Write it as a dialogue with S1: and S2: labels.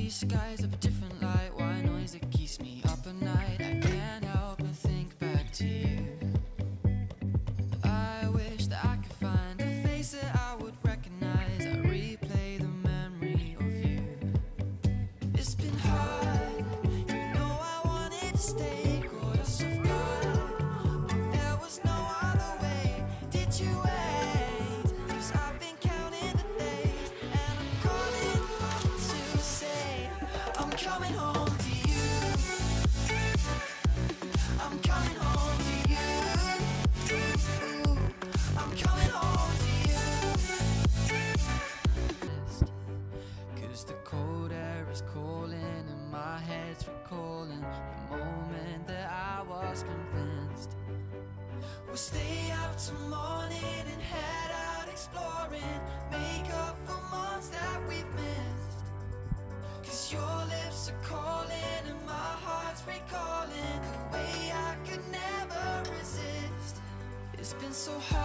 S1: these skies have a different light, white noise that keeps me up at night. I can't help but think back to you. I wish that I could find a face that I would recognize. I replay the memory of you. It's been hard, you know I wanted to stay, caught us off guard, but there was no other way. Did you wait? 'Cause I've been counting the days, and I'm calling to say I'm coming home to you. I'm coming home to you. I'm coming home to you. 'Cause the cold air is calling and my head's recalling the moment that I was convinced we'll stay out till morning and head out exploring, make up for months that we've missed. 'Cause your lips are calling and my heart's recalling the way I could never resist. It's been so hard